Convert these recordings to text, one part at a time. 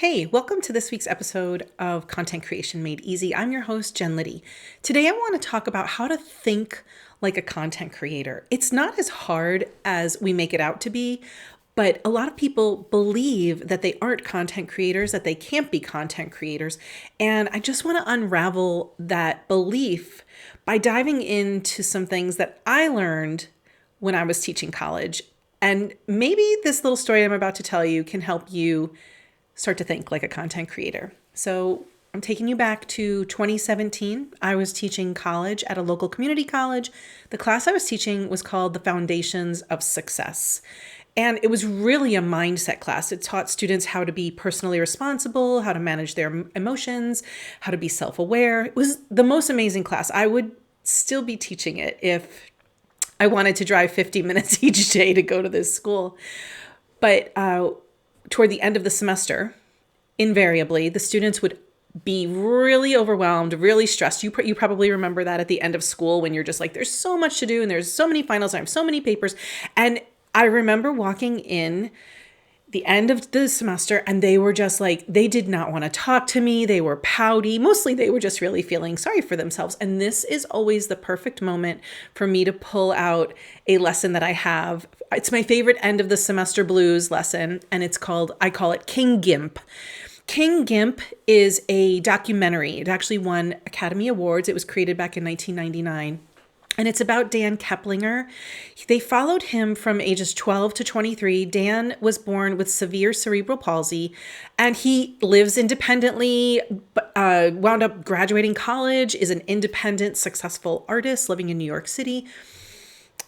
Hey, welcome to this week's episode of Content Creation Made Easy. I'm your host, Jen Liddy. Today I want to talk about how to think like a content creator. It's not as hard as we make it out to be, but a lot of people believe that they aren't content creators, that they can't be content creators. And I just want to unravel that belief by diving into some things that I learned when I was teaching college. And maybe this little story I'm about to tell you can help you start to think like a content creator. So I'm taking you back to 2017. I was teaching college at a local community college. The class I was teaching was called The Foundations of Success. And it was really a mindset class. It taught students how to be personally responsible, how to manage their emotions, how to be self-aware. It was the most amazing class. I would still be teaching it if I wanted to drive 50 minutes each day to go to this school. But toward the end of the semester, invariably, the students would be really overwhelmed, really stressed. You probably remember that at the end of school when you're just like, there's so much to do and there's so many finals and I have so many papers. And I remember walking in the end of the semester and they were just like, they did not want to talk to me. They were pouty. Mostly they were just really feeling sorry for themselves. And this is always the perfect moment for me to pull out a lesson that I have. It's my favorite end of the semester blues lesson. And I call it King Gimp. King Gimp is a documentary. It actually won Academy Awards. It was created back in 1999. And it's about Dan Keplinger. They followed him from ages 12 to 23. Dan was born with severe cerebral palsy, and he lives independently, wound up graduating college, is an independent, successful artist living in New York City.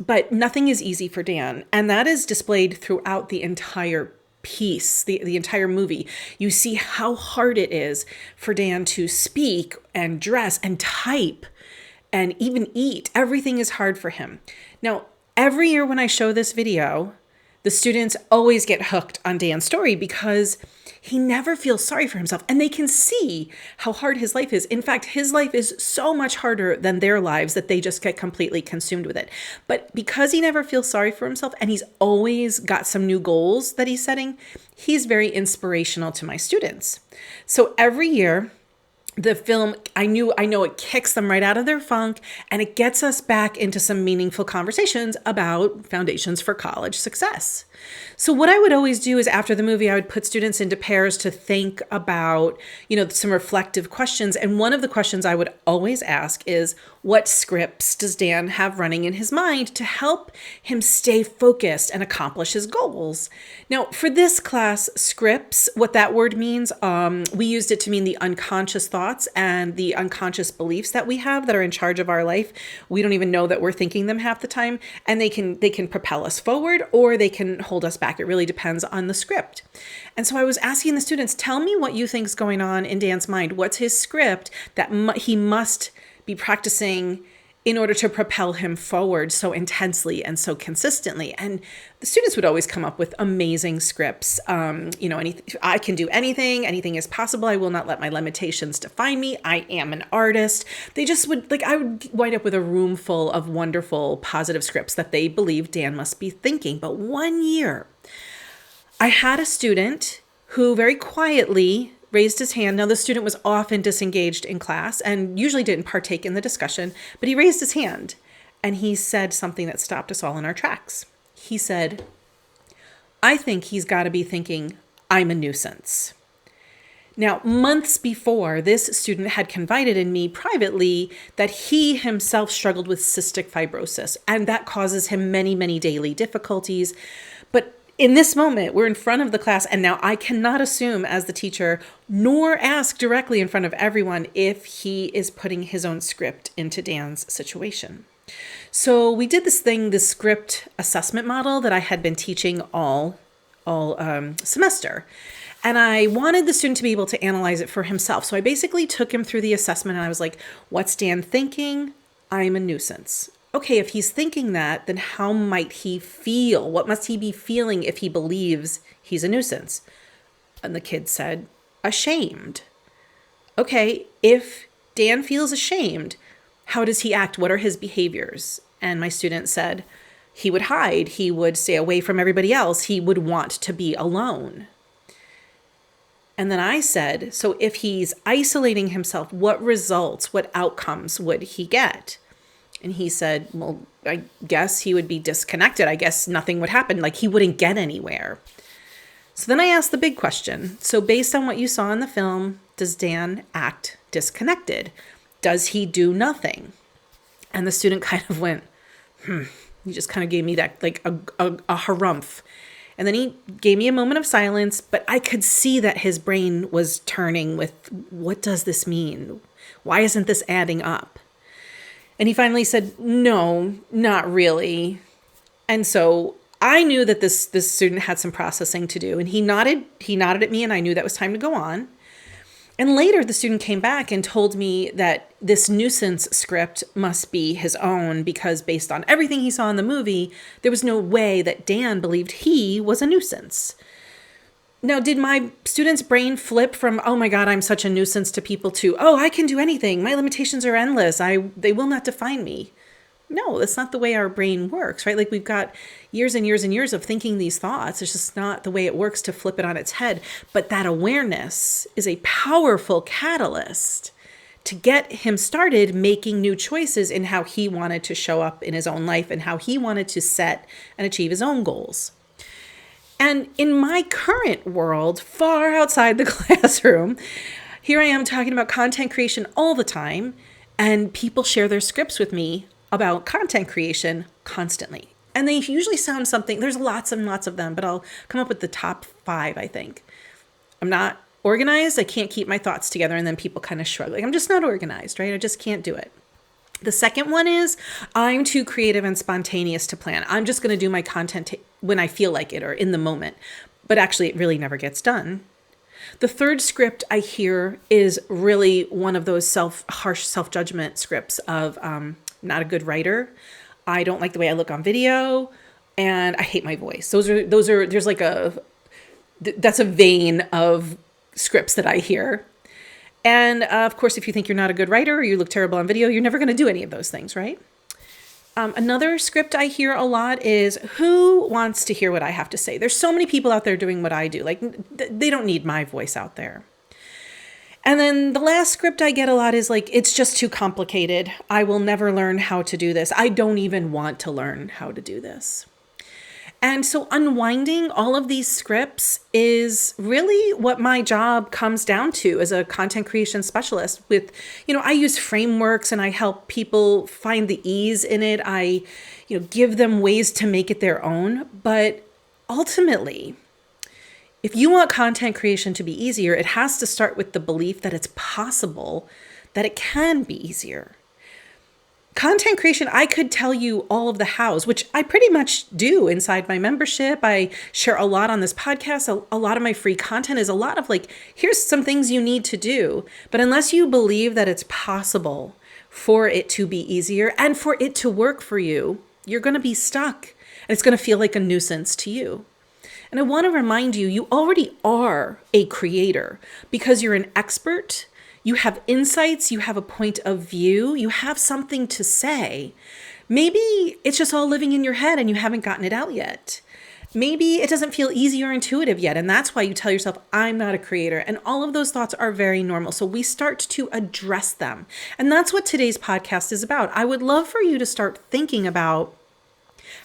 But nothing is easy for Dan, and that is displayed throughout the entire piece, the entire movie. You see how hard it is for Dan to speak and dress and type and even eat. Everything is hard for him. Now, every year when I show this video, the students always get hooked on Dan's story because he never feels sorry for himself and they can see how hard his life is. In fact, his life is so much harder than their lives that they just get completely consumed with it. But because he never feels sorry for himself and he's always got some new goals that he's setting, he's very inspirational to my students. So every year, the film, I know it kicks them right out of their funk and it gets us back into some meaningful conversations about foundations for college success. So what I would always do is after the movie, I would put students into pairs to think about, some reflective questions. And one of the questions I would always ask is, what scripts does Dan have running in his mind to help him stay focused and accomplish his goals? Now, for this class, scripts, what that word means, we used it to mean the unconscious thoughts and the unconscious beliefs that we have that are in charge of our life. We don't even know that we're thinking them half the time, and they can propel us forward or they can hold us back. It really depends on the script. And so I was asking the students, tell me what you think is going on in Dan's mind. What's his script that he must be practicing in order to propel him forward so intensely and so consistently? And the students would always come up with amazing scripts. I can do anything. Anything is possible. I will not let my limitations define me. I am an artist. They just would, I would wind up with a room full of wonderful, positive scripts that they believe Dan must be thinking. But one year, I had a student who very quietly raised his hand. Now, the student was often disengaged in class and usually didn't partake in the discussion, but he raised his hand and he said something that stopped us all in our tracks. He said, I think he's got to be thinking, I'm a nuisance. Now, months before, this student had confided in me privately that he himself struggled with cystic fibrosis, and that causes him many, many daily difficulties. But in this moment, we're in front of the class, and now I cannot assume as the teacher, nor ask directly in front of everyone if he is putting his own script into Dan's situation. So we did this script assessment model that I had been teaching all semester. And I wanted the student to be able to analyze it for himself. So I basically took him through the assessment and I was like, what's Dan thinking? I'm a nuisance. Okay, if he's thinking that, then how might he feel? What must he be feeling if he believes he's a nuisance? And the kid said, ashamed. Okay, if Dan feels ashamed, how does he act? What are his behaviors? And my student said, he would hide. He would stay away from everybody else. He would want to be alone. And then I said, so if he's isolating himself, what results, what outcomes would he get? And he said, well, I guess he would be disconnected. I guess nothing would happen. Like he wouldn't get anywhere. So then I asked the big question. So based on what you saw in the film, does Dan act disconnected? Does he do nothing? And the student kind of went, He just kind of gave me that, like a harumph. And then he gave me a moment of silence, but I could see that his brain was turning with, what does this mean? Why isn't this adding up? And he finally said, no, not really. And so I knew that this student had some processing to do, and he nodded at me, and I knew that was time to go on. And later the student came back and told me that this nuisance script must be his own because based on everything he saw in the movie, there was no way that Dan believed he was a nuisance. Now, did my student's brain flip from, oh my God, I'm such a nuisance to people to, oh, I can do anything. My limitations are endless. They will not define me. No, that's not the way our brain works, right? Like we've got years and years and years of thinking these thoughts. It's just not the way it works to flip it on its head. But that awareness is a powerful catalyst to get him started making new choices in how he wanted to show up in his own life and how he wanted to set and achieve his own goals. And in my current world, far outside the classroom, here I am talking about content creation all the time, and people share their scripts with me about content creation constantly. And they usually sound something, there's lots and lots of them, but I'll come up with the top 5, I think. I'm not organized. I can't keep my thoughts together. And then people kind of shrug. Like, I'm just not organized, right? I just can't do it. The second one is I'm too creative and spontaneous to plan. I'm just going to do my content when I feel like it or in the moment. But actually, it really never gets done. The third script I hear is really one of those harsh self-judgment scripts of not a good writer. I don't like the way I look on video, and I hate my voice. There's like that's a vein of scripts that I hear. And of course, if you think you're not a good writer or you look terrible on video, you're never going to do any of those things, right? Another script I hear a lot is, who wants to hear what I have to say? There's so many people out there doing what I do. Like, they don't need my voice out there. And then the last script I get a lot is like, it's just too complicated. I will never learn how to do this. I don't even want to learn how to do this. And so unwinding all of these scripts is really what my job comes down to as a content creation specialist. With, I use frameworks and I help people find the ease in it. I, give them ways to make it their own. But ultimately, if you want content creation to be easier, it has to start with the belief that it's possible, that it can be easier. Content creation, I could tell you all of the hows, which I pretty much do inside my membership. I share a lot on this podcast. A lot of my free content is a lot of like, here's some things you need to do. But unless you believe that it's possible for it to be easier and for it to work for you, you're going to be stuck and it's going to feel like a nuisance to you. And I want to remind you, you already are a creator because you're an expert. You have insights, you have a point of view, you have something to say. Maybe it's just all living in your head and you haven't gotten it out yet. Maybe it doesn't feel easy or intuitive yet, and that's why you tell yourself, I'm not a creator. And all of those thoughts are very normal. So we start to address them. And that's what today's podcast is about. I would love for you to start thinking about,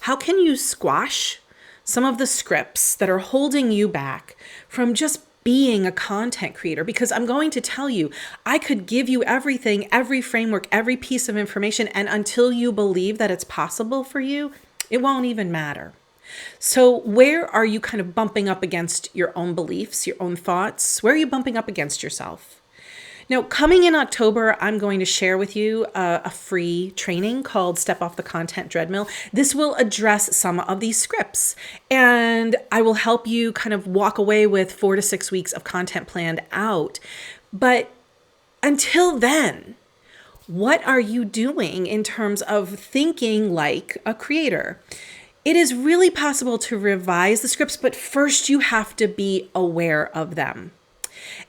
how can you squash some of the scripts that are holding you back from just being a content creator? Because I'm going to tell you, I could give you everything, every framework, every piece of information, and until you believe that it's possible for you, it won't even matter. So where are you kind of bumping up against your own beliefs, your own thoughts? Where are you bumping up against yourself? Now, coming in October, I'm going to share with you a free training called Step Off the Content Treadmill. This will address some of these scripts, and I will help you kind of walk away with 4 to 6 weeks of content planned out. But until then, what are you doing in terms of thinking like a creator? It is really possible to revise the scripts, but first you have to be aware of them.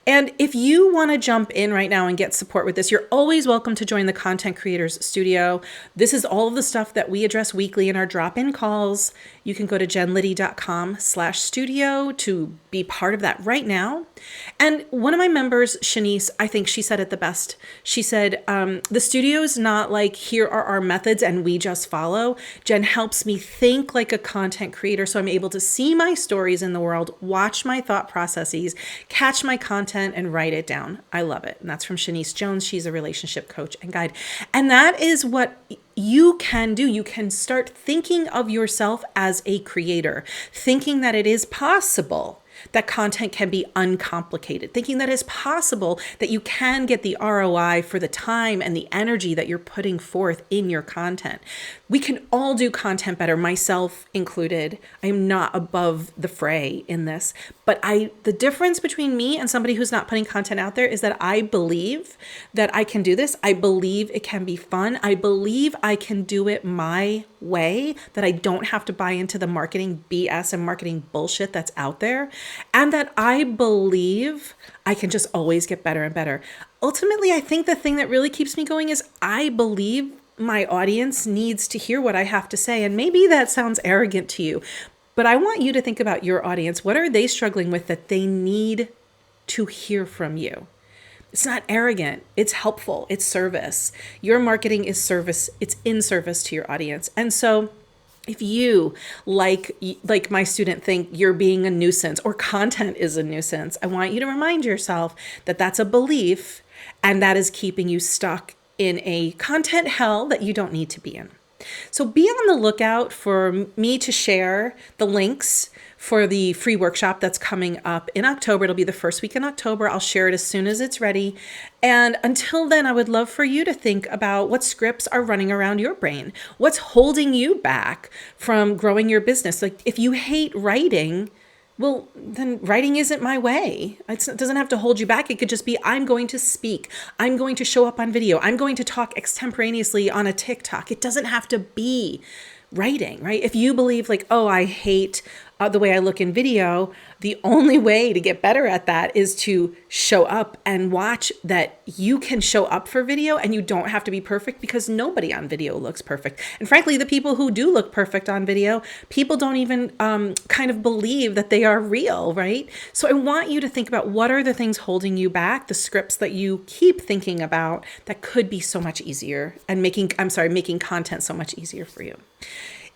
And if you want to jump in right now and get support with this, you're always welcome to join the Content Creators Studio. This is all of the stuff that we address weekly in our drop-in calls. You can go to jenliddy.com/studio to be part of that right now. And one of my members, Shanice, I think she said it the best. She said, the studio is not like, here are our methods and we just follow. Jen helps me think like a content creator, so I'm able to see my stories in the world, watch my thought processes, catch my content, and write it down. I love it. And that's from Shanice Jones. She's a relationship coach and guide. And that is what you can do. You can start thinking of yourself as a creator, thinking that it is possible that content can be uncomplicated, thinking that it's possible that you can get the ROI for the time and the energy that you're putting forth in your content. We can all do content better, myself included. I am not above the fray in this, but the difference between me and somebody who's not putting content out there is that I believe that I can do this. I believe it can be fun. I believe I can do it my way, that I don't have to buy into the marketing BS and marketing bullshit that's out there, and that I believe I can just always get better and better. Ultimately, I think the thing that really keeps me going is I believe my audience needs to hear what I have to say. And maybe that sounds arrogant to you, but I want you to think about your audience. What are they struggling with that they need to hear from you? It's not arrogant. It's helpful. It's service. Your marketing is service. It's in service to your audience. And so if you, like my student, think you're being a nuisance or content is a nuisance, I want you to remind yourself that that's a belief and that is keeping you stuck in a content hell that you don't need to be in. So be on the lookout for me to share the links for the free workshop that's coming up in October. It'll be the first week in October. I'll share it as soon as it's ready. And until then, I would love for you to think about what scripts are running around your brain. What's holding you back from growing your business? Like if you hate writing, well, then writing isn't my way. It doesn't have to hold you back. It could just be, I'm going to speak. I'm going to show up on video. I'm going to talk extemporaneously on a TikTok. It doesn't have to be writing, right? If you believe like, oh, I hate the way I look in video, the only way to get better at that is to show up and watch that you can show up for video and you don't have to be perfect, because nobody on video looks perfect. And frankly, the people who do look perfect on video, people don't even kind of believe that they are real, right? So I want you to think about what are the things holding you back, the scripts that you keep thinking about that could be so much easier and making content so much easier for you.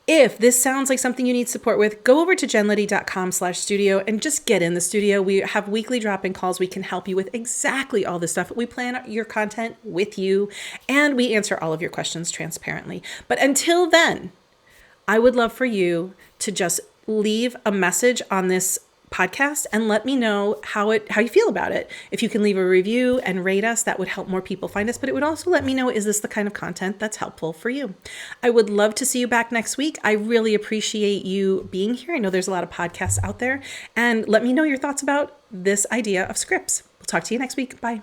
If this sounds like something you need support with, go over to jenliddy.com/studio and just get in the studio. We have weekly drop-in calls. We can help you with exactly all this stuff. We plan your content with you and we answer all of your questions transparently. But until then, I would love for you to just leave a message on this podcast and let me know how you feel about it. If you can leave a review and rate us, that would help more people find us, but it would also let me know, is this the kind of content that's helpful for you? I would love to see you back next week. I really appreciate you being here. I know there's a lot of podcasts out there, and let me know your thoughts about this idea of scripts. We'll talk to you next week. Bye.